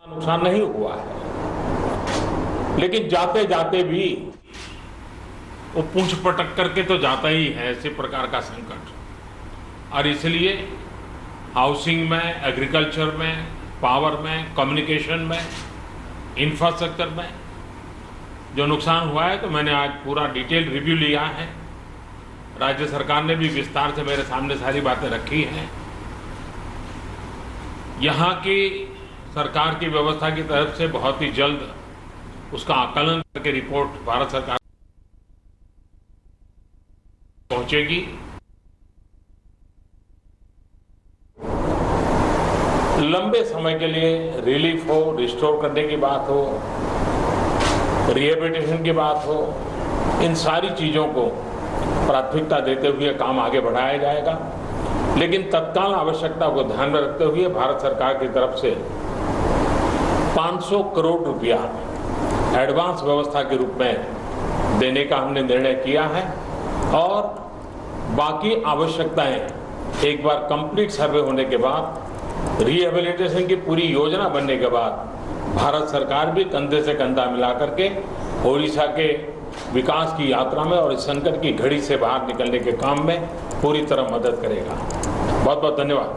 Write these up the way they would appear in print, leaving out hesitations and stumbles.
नुकसान नहीं हुआ है, लेकिन जाते जाते भी वो पूंछ पटक करके तो जाता ही है ऐसे प्रकार का संकट। और इसलिए हाउसिंग में, एग्रीकल्चर में, पावर में, कम्युनिकेशन में, इंफ्रास्ट्रक्चर में जो नुकसान हुआ है, तो मैंने आज पूरा डिटेल रिव्यू लिया है। राज्य सरकार ने भी विस्तार से मेरे सामने सारी बातें रखी हैं। यहाँ की सरकार की व्यवस्था की तरफ से बहुत ही जल्द उसका आकलन करके रिपोर्ट भारत सरकार पहुंचेगी। लंबे समय के लिए रिलीफ हो, रिस्टोर करने की बात हो, रिहेबिलिटेशन की बात हो, इन सारी चीजों को प्राथमिकता देते हुए काम आगे बढ़ाया जाएगा। लेकिन तत्काल आवश्यकता को ध्यान में रखते हुए भारत सरकार की तरफ से 500 करोड़ रुपया एडवांस व्यवस्था के रूप में देने का हमने निर्णय किया है और बाकी आवश्यकताएं एक बार कंप्लीट सर्वे होने के बाद, रिहेबिलिटेशन की पूरी योजना बनने के बाद भारत सरकार भी कंधे से कंधा मिला करके ओडिशा के विकास की यात्रा में और इस संकट की घड़ी से बाहर निकलने के काम में पूरी तरह मदद करेगा। बहुत बहुत धन्यवाद।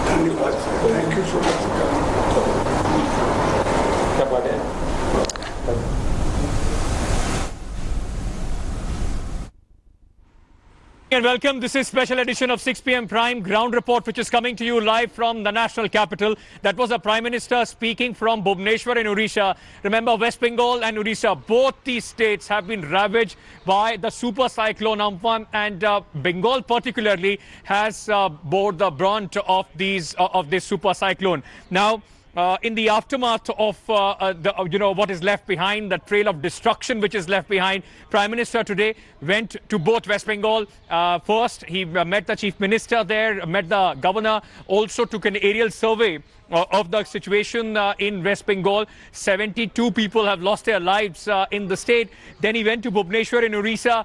Thank you so much. क्या बात है? And welcome. This is special edition of 6 p.m. Prime Ground Report, which is coming to you live from the national capital. That was the Prime Minister speaking from Bhubaneswar in Odisha. Remember, West Bengal and Odisha, both these states have been ravaged by the super cyclone Amphan, and Bengal particularly has bore the brunt of this super cyclone. Now, in the aftermath of what is left behind, the trail of destruction which is left behind, Prime Minister today went to both West Bengal. First, he met the Chief Minister there, met the Governor, also took an aerial survey of the situation in West Bengal. 72 people have lost their lives in the state. Then he went to Bhubaneswar in Odisha.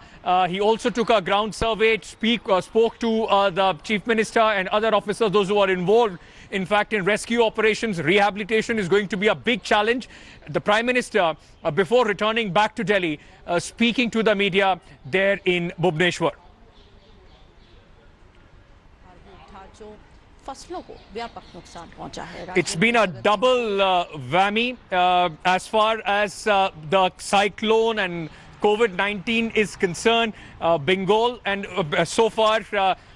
He also took a ground survey, spoke to the Chief Minister and other officers, those who are involved. In fact, in rescue operations, rehabilitation is going to be a big challenge. The Prime Minister, before returning back to Delhi, speaking to the media there in Bhubaneswar. It's been a double whammy as far as the cyclone and COVID-19 is concerned. Bengal, and so far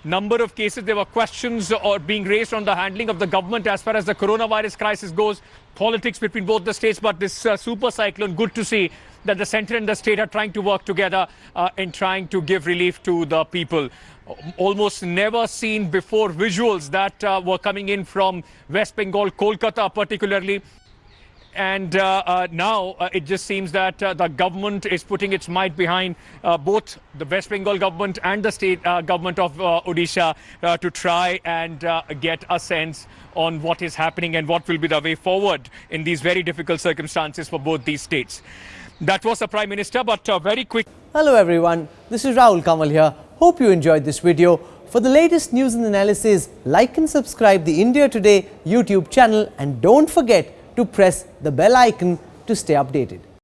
number of cases, there were questions or being raised on the handling of the government as far as the coronavirus crisis goes, politics between both the states. But this super cyclone, good to see that the centre and the state are trying to work together in trying to give relief to the people. Almost never seen before visuals that were coming in from West Bengal, Kolkata particularly. And now it just seems that the government is putting its might behind both the West Bengal government and the state government of Odisha to try and get a sense on what is happening and what will be the way forward in these very difficult circumstances for both these states. That was the Prime Minister, but very quick. Hello everyone, this is Rahul Kamal here. Hope you enjoyed this video. For the latest news and analysis, like and subscribe the India Today YouTube channel, and don't forget to press the bell icon to stay updated.